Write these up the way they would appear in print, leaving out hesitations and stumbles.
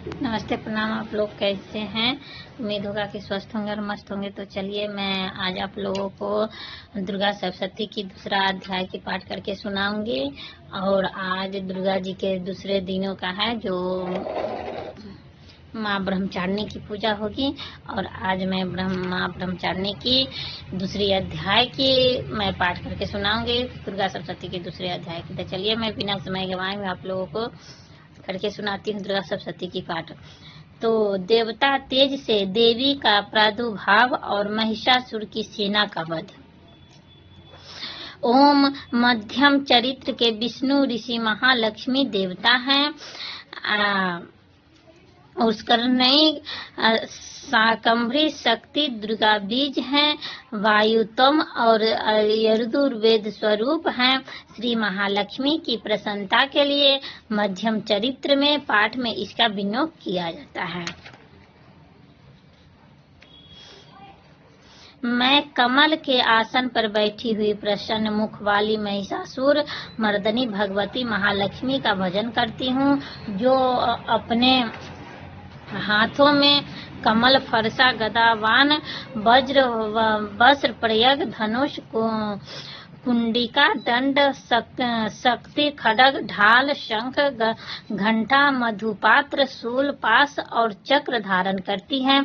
नमस्ते, प्रणाम। आप लोग कैसे हैं? उम्मीद होगा कि स्वस्थ होंगे और मस्त होंगे। तो चलिए, मैं आज आप लोगों को दुर्गा सप्तशती की दूसरा अध्याय की पाठ करके सुनाऊंगी। और आज दुर्गा जी के दूसरे दिनों का है, जो माँ ब्रह्मचारिणी की पूजा होगी। और आज मैं माँ ब्रह्मचारिणी की दूसरी अध्याय की मैं पाठ करके सुनाऊंगी, दुर्गा सप्तशती के दूसरे अध्याय की। तो चलिए, मैं बिना समय गंवाए मैं आप लोगों को करके सुनाती हूँ दुर्गा सप्तशती की पाठ। तो देवता तेज से देवी का प्रादुर्भाव और महिषासुर की सेना का वध। ओम मध्यम चरित्र के विष्णु ऋषि महालक्ष्मी देवता हैं। उत्कर्णयी शाकंभरी शक्ति दुर्गा बीज हैं। वायुतम और यजुर्वेद स्वरूप हैं। श्री महालक्ष्मी की प्रसन्नता के लिए मध्यम चरित्र में पाठ में इसका विनियोग किया जाता है। मैं कमल के आसन पर बैठी हुई प्रसन्न मुख वाली महिषासुर मर्दनी भगवती महालक्ष्मी का भजन करती हूँ, जो अपने हाथों में कमल फरसा गदावान वज्र वस्त्र प्रयोग धनुष को कुंडिका दंड शक्ति खड्ग ढाल शंख घंटा मधुपात्र शूल पाश और चक्र धारण करती हैं।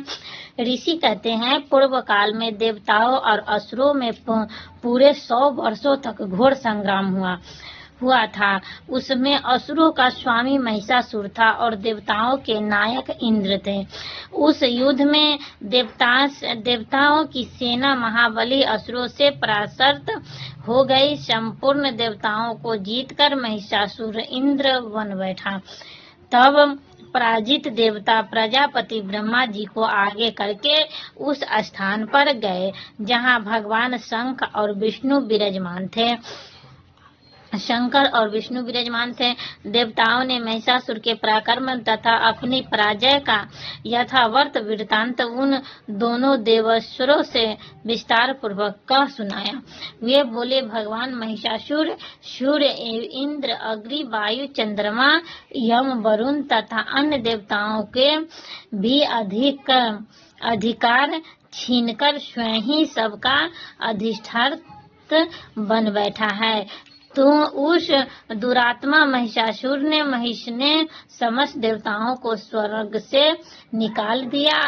ऋषि कहते हैं, पूर्व काल में देवताओं और असुरों में पूरे 100 वर्षों तक घोर संग्राम हुआ था। उसमें असुरों का स्वामी महिषासुर था और देवताओं के नायक इंद्र थे। उस युद्ध में देवताओं की सेना महाबली असुरों से परास्त हो गई। संपूर्ण देवताओं को जीतकर महिषासुर इंद्र बन बैठा। तब पराजित देवता प्रजापति ब्रह्मा जी को आगे करके उस स्थान पर गए जहां भगवान शंकर और विष्णु विराजमान थे। देवताओं ने महिषासुर के पराक्रम तथा अपनी पराजय का यथावत वृत्तांत उन दोनों देवेश्वरों से विस्तार पूर्वक कह सुनाया। वे बोले, भगवान महिषासुर सूर्य इंद्र अग्नि वायु चंद्रमा यम वरुण तथा अन्य देवताओं के भी अधिकार छीनकर स्वयं ही सबका अधिष्ठाता बन बैठा है। तो उस दुरात्मा महिषासुर ने समस्त देवताओं को स्वर्ग से निकाल दिया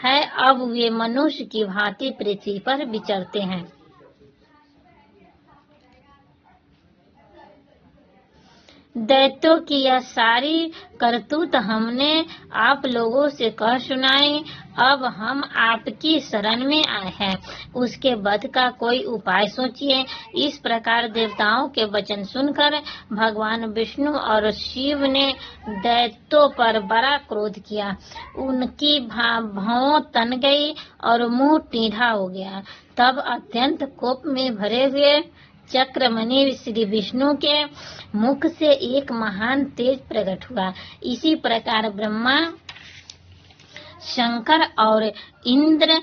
है। अब वे मनुष्य की भांति पृथ्वी पर विचरते हैं। दैत्यों की यह सारी करतूत हमने आप लोगों से कह सुनाई। अब हम आपकी शरण में आए हैं, उसके वध का कोई उपाय सोचिए। इस प्रकार देवताओं के वचन सुनकर भगवान विष्णु और शिव ने दैत्यों पर बड़ा क्रोध किया। उनकी भौं तन गई और मुंह टेढ़ा हो गया। तब अत्यंत कोप में भरे हुए चक्रमणि श्री विष्णु के मुख से एक महान तेज प्रकट हुआ। इसी प्रकार ब्रह्मा शंकर और इंद्र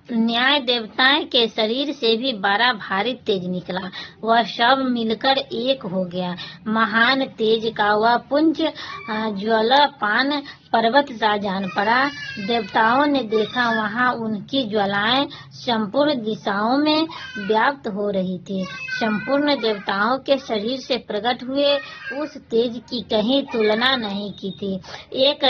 न्याय देवताएं के शरीर से भी बड़ा भारी तेज निकला। वह सब मिलकर एक हो गया। महान तेज का वह पुंज ज्वालापान पर्वत सा जान पड़ा। देवताओं ने देखा, वहां उनकी ज्वालाएं संपूर्ण दिशाओं में व्याप्त हो रही थी। संपूर्ण देवताओं के शरीर से प्रकट हुए उस तेज की कहीं तुलना नहीं की थी। एक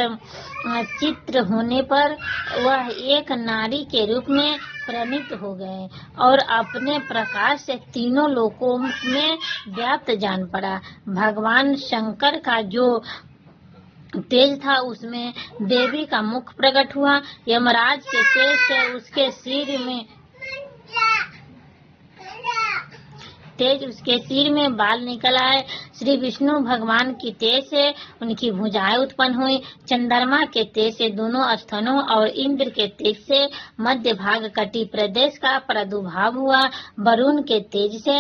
चित्र होने पर वह एक नारी के रूप में परिणित हो गए और अपने प्रकाश से तीनों लोकों में व्याप्त जान पड़ा। भगवान शंकर का जो तेज था, उसमें देवी का मुख प्रकट हुआ। यमराज के तेज से उसके सिर में बाल निकल आए। श्री विष्णु भगवान की तेज से उनकी भुजाएं उत्पन्न हुई। चंद्रमा के तेज से दोनों स्तनों और इंद्र के तेज से मध्य भाग कटी प्रदेश का प्रादुर्भाव हुआ। वरुण के तेज से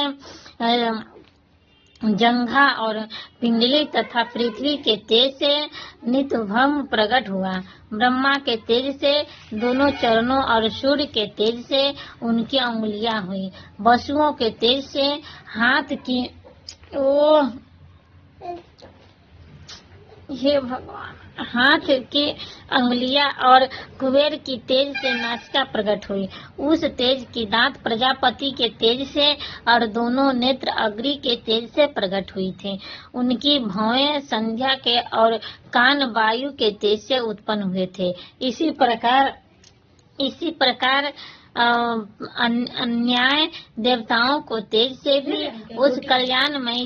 जंघा और पिंडली तथा पृथ्वी के तेज से नितंभम प्रकट हुआ। ब्रह्मा के तेज से दोनों चरणों और सूर्य के तेज से उनकी अंगुलियां हुई। वसुओं के तेज से हाथ की हे भगवान, हाथ की अंगुलियां और कुबेर की तेज से नासिका प्रकट हुई। उस तेज की दांत प्रजापति के तेज से और दोनों नेत्र अग्नि के तेज से प्रकट हुई थी। उनकी भौहें संध्या के और कान वायु के तेज से उत्पन्न हुए थे। इसी प्रकार अन्याय देवताओं को तेज से भी उस कल्याणमयी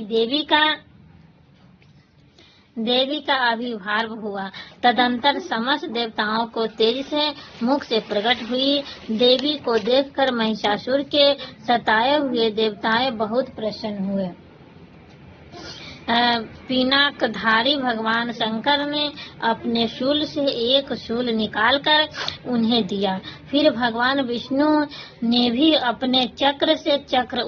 देवी का आविर्भाव हुआ। तदंतर समस्त देवताओं को तेज से मुख से प्रकट हुई। देवी को देखकर महिषासुर के सताए हुए देवताएं बहुत प्रसन्न हुए। पिनाकधारी भगवान शंकर ने अपने शूल से एक शूल निकालकर उन्हें दिया। फिर भगवान विष्णु ने भी अपने चक्र से चक्र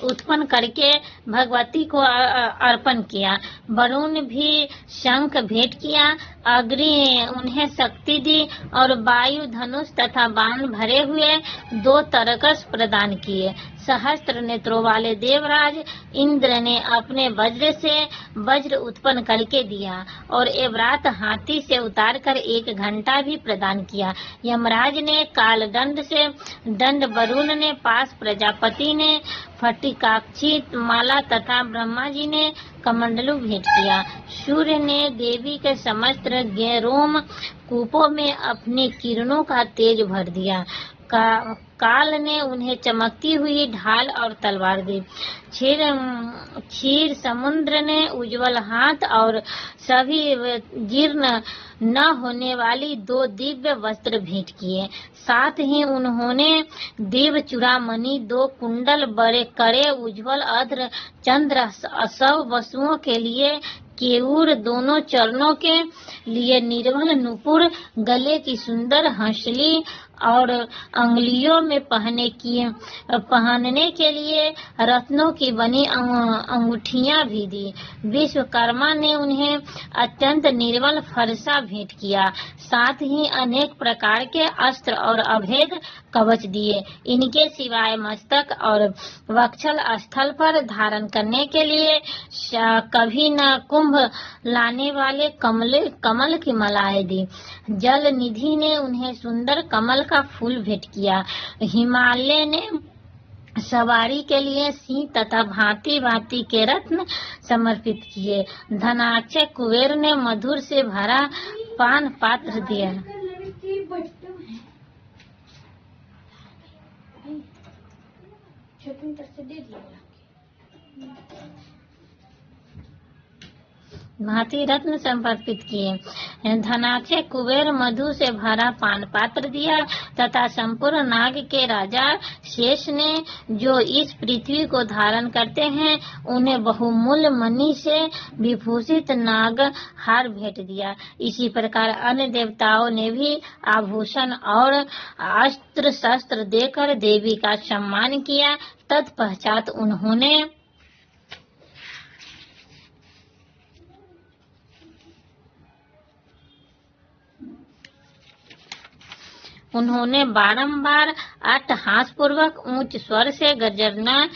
उत्पन्न करके भगवती को अर्पण किया। वरुण भी शंख भेंट किया। अग्नि उन्हें शक्ति दी और वायु धनुष तथा बाण भरे हुए 2 तरकस प्रदान किए। सहस्त्र नेत्रों वाले देवराज इंद्र ने अपने वज्र से वज्र उत्पन्न करके दिया और एवरात हाथी से उतारकर 1 घंटा भी प्रदान किया। यमराज ने कालदंड से दंड, वरुण ने पास, प्रजापति ने फटिकाक्षी माला तथा ब्रह्मा जी ने कमंडलू भेंट किया। सूर्य ने देवी के समस्त रोम कूपों में अपनी किरणों का तेज भर दिया। काल ने उन्हें चमकती हुई ढाल और तलवार दी। क्षीर समुद्र ने उज्जवल हाथ और सभी जीर्ण न होने वाली 2 दिव्य वस्त्र भेंट किए। साथ ही उन्होंने देव चूड़ामणि, 2 कुंडल, बड़े कड़े उज्जवल अध्र, चंद्र, सब वसुओं के लिए केयूर, दोनों चरणों के लिए निर्मल नुपुर, गले की सुंदर हंसली और अंगुलियों में पहनने के लिए रत्नों की बनी अंगूठियां भी दी। विश्वकर्मा ने उन्हें अत्यंत निर्मल फरसा भेंट किया। साथ ही अनेक प्रकार के अस्त्र और अभेद कवच दिए। इनके सिवाय मस्तक और वक्षल स्थल पर धारण करने के लिए कभी न कुंभ लाने वाले कमल की मालाएं दी। जल निधि ने उन्हें सुंदर कमल का फूल भेंट किया। हिमालय ने सवारी के लिए सिंह तथा भांति भांति के रत्न समर्पित किए। धनाक्षय कुबेर ने मधुर से भरा पान पात्र दिया। भांति रत्न समर्पित किए। धनाक्षय कुबेर मधु से भरा पान पात्र दिया तथा संपूर्ण नाग के राजा शेष ने, जो इस पृथ्वी को धारण करते हैं, उन्हें बहुमूल्य मणि से विभूषित नाग हार भेंट दिया। इसी प्रकार अन्य देवताओं ने भी आभूषण और अस्त्र शस्त्र देकर देवी का सम्मान किया। तत्पश्चात उन्होंने बारंबार अट्टहास पूर्वक ऊंच स्वर से गर्जना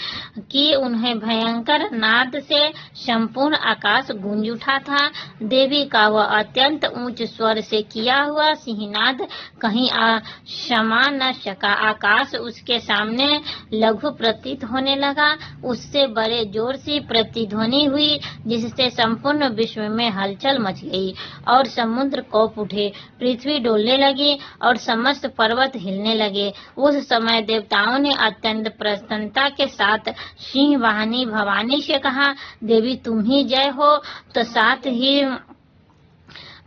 की। उन्हें भयंकर नाद से संपूर्ण आकाश गूंज उठा था। देवी का वह अत्यंत ऊंच स्वर से किया हुआ सिंहनाद कहीं समा न सका। आकाश उसके सामने लघु प्रतीत होने लगा। उससे बड़े जोर से प्रतिध्वनि हुई, जिससे संपूर्ण विश्व में हलचल मच गई और समुद्र कौप उठे, पृथ्वी डोलने लगी और समस्त पर्वत हिलने लगे। उस समय देवताओं ने अत्यंत प्रसन्नता के साथ सिंह वाहिनी भवानी से कहा, देवी तुम ही जय हो, तो साथ ही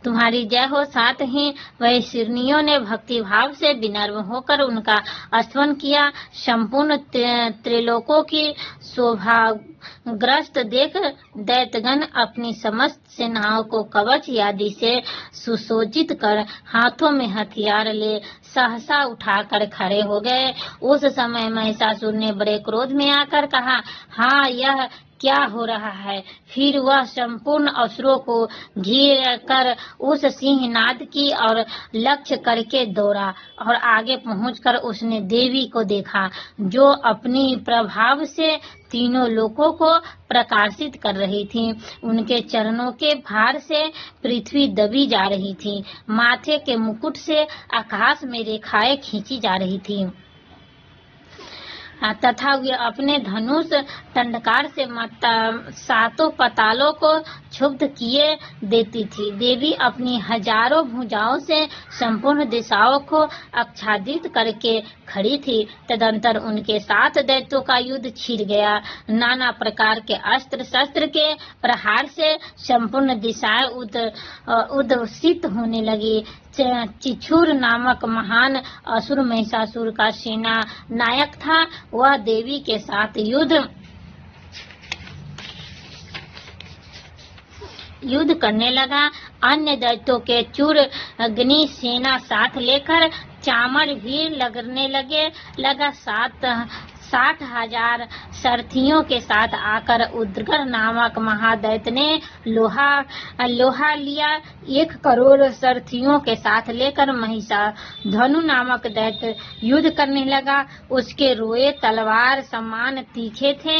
तुम्हारी जय हो। साथ ही वह शिरनियों ने भक्ति भाव से विनम्र होकर उनका स्तवन किया। संपूर्ण त्रिलोकों की शोभाग्रस्त देख दैत्यगण अपनी समस्त सेनाओं को कवच आदि से सुसज्जित कर हाथों में हथियार ले सहसा उठाकर खड़े हो गए। उस समय महिषासुर ने बड़े क्रोध में आकर कहा, हाँ, यह क्या हो रहा है। फिर वह संपूर्ण असुरों को घेर कर उस सिंहनाद की और लक्ष्य करके दौड़ा और आगे पहुंचकर उसने देवी को देखा, जो अपनी प्रभाव से तीनों लोकों को प्रकाशित कर रही थी। उनके चरणों के भार से पृथ्वी दबी जा रही थी, माथे के मुकुट से आकाश में रेखाएं खींची जा रही थी तथा वे अपने धनुष टंडकार से सातों पतालों को क्षुब्ध किए देती थी। देवी अपनी हजारों भुजाओं से संपूर्ण दिशाओं को आच्छादित करके खड़ी थी। तदंतर उनके साथ दैत्यों का युद्ध छिड़ गया। नाना प्रकार के अस्त्र शस्त्र के प्रहार से संपूर्ण दिशाएं उद्वसित होने लगी। चिछुर नामक महान असुर महिषासुर का सेना नायक था। वह देवी के साथ युद्ध करने लगा। अन्य दैत्यों के चूर अग्नि सेना साथ लेकर चामर भी लगने लगा। 60,000 सारथियों के साथ आकर उद्गर नामक महादैत्य ने लोहा लिया। 1 करोड़ सारथियों के साथ लेकर महिषाधनु नामक दैत्य युद्ध करने लगा। उसके रोए तलवार समान तीखे थे।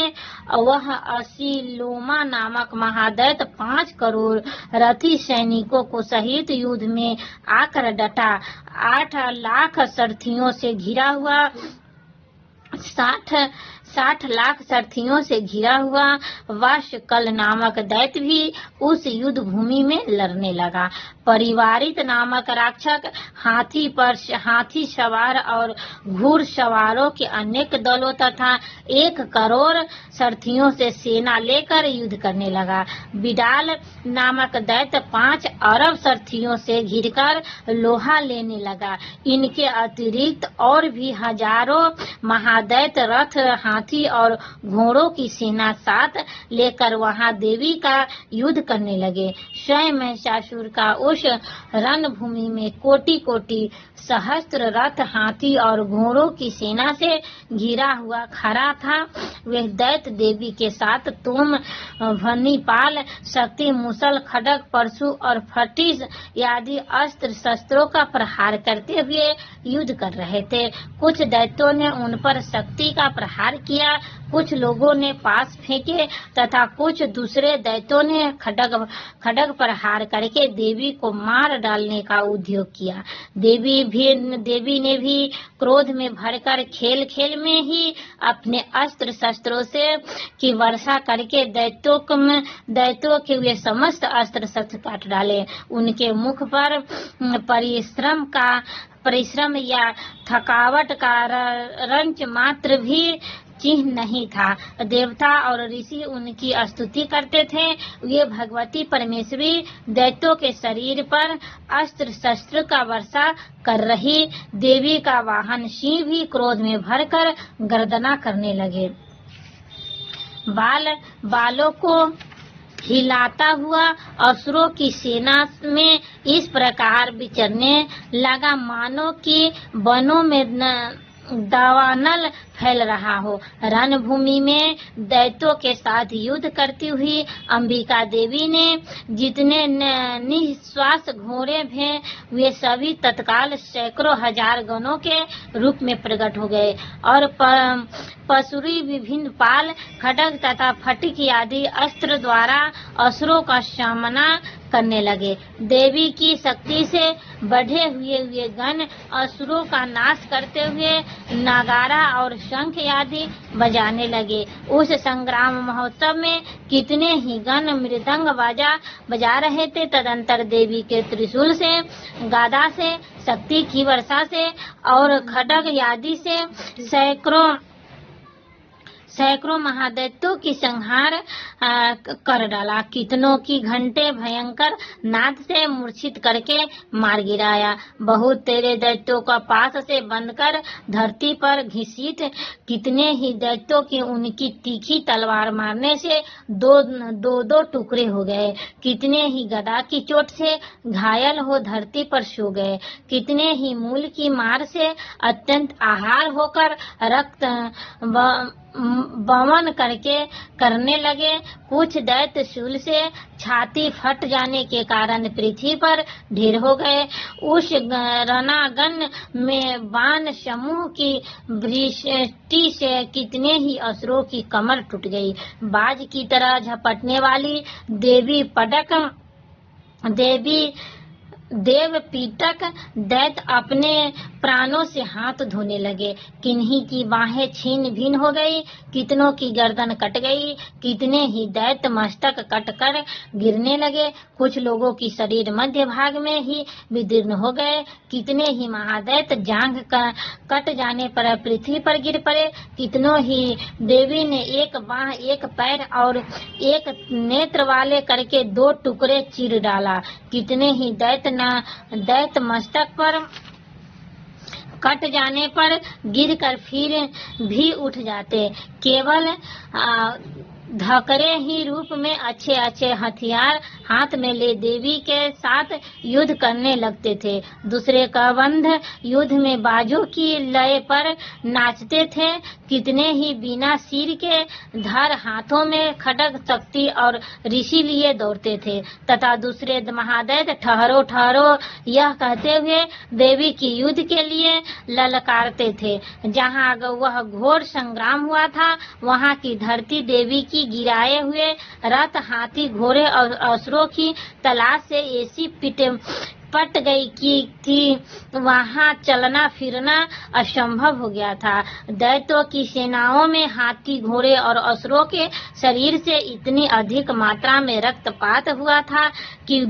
वह असीलोमा नामक महादैत्य 5 करोड़ रथी सैनिकों को सहित युद्ध में आकर डटा। 8 लाख सारथियों से घिरा हुआ 60 लाख सारथियों से घिरा हुआ वाशकल नामक दैत्य भी उस युद्ध भूमि में लड़ने लगा। परिवारित नामक राक्षस हाथी सवार और घुड़सवारों के अनेक दलों तथा 1 करोड़ सारथियों से सेना लेकर युद्ध करने लगा। बिडाल नामक दैत्य 5 अरब सारथियों से घिरकर लोहा लेने लगा। इनके अतिरिक्त और भी हजारों महादैत्य रथ, हाथी और घोड़ों की सेना साथ लेकर वहां देवी का युद्ध करने लगे। स्वयं महिषासुर का उस रणभूमि में कोटि सहस्त्र रथ, हाथी और घोड़ों की सेना से घिरा हुआ खड़ा था। वह दैत्य देवी के साथ तुम भनीपाल, शक्ति, मुसल, खड्ग, परशु और फटिस आदि अस्त्र शस्त्रों का प्रहार करते हुए युद्ध कर रहे थे। कुछ दैत्यों ने उन पर शक्ति का प्रहार किया, कुछ लोगों ने पास फेंके तथा कुछ दूसरे दैत्यों ने खड्ग प्रहार करके देवी को मार डालने का उद्योग किया। देवी ने भी क्रोध में भरकर खेल में ही अपने अस्त्र शस्त्रों से की वर्षा करके दैत्यों के वे समस्त अस्त्र शस्त्र काट डाले। उनके मुख पर परिश्रम या थकावट का रंच मात्र भी चिन्ह नहीं था। देवता और ऋषि उनकी स्तुति करते थे। वे भगवती परमेश्वरी दैत्यों के शरीर पर अस्त्र शस्त्र का वर्षा कर रही। देवी का वाहन सिंह भी क्रोध में भरकर गर्दना करने लगे। बालों को हिलाता हुआ असुरों की सेना में इस प्रकार विचरने लगा, मानो कि वनों में दावानल फैल रहा हो। रणभूमि में दैत्यों के साथ युद्ध करती हुई अंबिका देवी ने जितने निश्वास घोड़े थे वे सभी तत्काल सैकड़ों हजार गणों के रूप में प्रकट हो गए और पसुरी, विभिन्न पाल, खड्ग तथा फटिक आदि अस्त्र द्वारा असुरों का सामना करने लगे। देवी की शक्ति से बढ़े हुए गण असुरों का नाश करते हुए नगारा और शंख आदि बजाने लगे। उस संग्राम महोत्सव में कितने ही गण मृदंग बाजा बजा रहे थे। तदंतर देवी के त्रिशूल से, गदा से, शक्ति की वर्षा से और खड्ग आदि से सैकड़ों महादैत्यों की संहार कर डाला। कितनों की घंटे भयंकर नाद से मूर्छित करके मार गिराया। बहुत तेरे दैत्यों का पास से बंद कर धरती पर घसीट कितने ही दैत्यों के उनकी तीखी तलवार मारने से दो टुकड़े हो गए। कितने ही गदा की चोट से घायल हो धरती पर सो गए। कितने ही मूल की मार से अत्यंत आहार होकर बमन करने लगे। कुछ दैत्य शूल से छाती फट जाने के कारण पृथ्वी पर ढेर हो गए। उस रणांगन में बाण समूह की वृष्टि से कितने ही असुरों की कमर टूट गई। बाज की तरह झपटने वाली देव पीटक दैत्य अपने प्राणों से हाथ धोने लगे। किन्हीं की बाहें छीन भिन हो गई, कितनों की गर्दन कट गई, कितने ही दैत्य मस्तक कट कर गिरने लगे। कुछ लोगों की शरीर मध्य भाग में ही विदीर्ण हो गए। कितने ही महादैत्य जांघ कट जाने पर पृथ्वी पर गिर पड़े। कितनों ही देवी ने एक बाह, एक पैर और एक नेत्र वाले करके 2 टुकड़े चीर डाला। कितने ही दैत्य मस्तक पर कट जाने पर गिरकर फिर भी उठ जाते। केवल धकरे ही रूप में अच्छे अच्छे हथियार हाथ में ले देवी के साथ युद्ध करने लगते थे। दूसरे का बंध युद्ध में बाजों की लय पर नाचते थे। कितने ही बिना सिर के धर हाथों में खड्ग शक्ति और ऋषि लिए दौड़ते थे तथा दूसरे महादैत्य ठहरो ठहरो यह कहते हुए देवी की युद्ध के लिए ललकारते थे। जहाँ वह घोर संग्राम हुआ था वहाँ की धरती देवी की गिराए हुए रथ, हाथी, घोड़े और असुरों की तलाश से ऐसी पट गई कि वहाँ चलना फिरना असंभव हो गया था। दैत्यों की सेनाओं में हाथी, घोड़े और असुरों के शरीर से इतनी अधिक मात्रा में रक्तपात हुआ था कि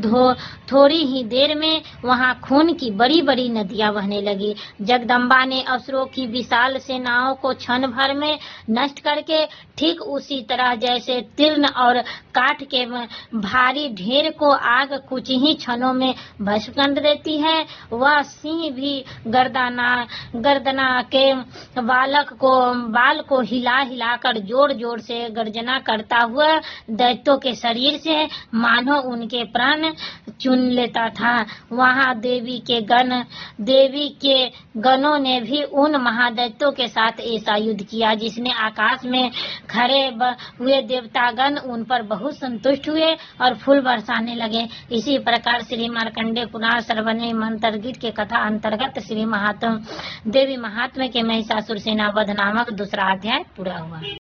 थोड़ी ही देर में वहाँ खून की बड़ी बड़ी नदियां बहने लगी। जगदम्बा ने असुरों की विशाल सेनाओं को क्षण भर में नष्ट करके ठीक उसी तरह जैसे तीर्ण और काठ के भारी ढेर को आग कुछ ही क्षणों में भस्म कर देती है, वह सिंह भी गर्दना के बाल को हिला हिलाकर जोर जोर से गर्जना करता हुआ दैत्यों के शरीर से मानो उनके प्राण चुन लेता था। वहाँ देवी के गणों ने भी उन महादैत्यों के साथ ऐसा युद्ध किया जिसने आकाश में खड़े हुए देवतागण उन पर बहुत संतुष्ट हुए और फूल बरसाने लगे। इसी प्रकार श्री मार्कंडेय पुराण सर्वने मंत्र गीत के कथा अंतर्गत श्री देवी महात्म्य के महिषासुर सेना वध नामक दूसरा अध्याय पूरा हुआ।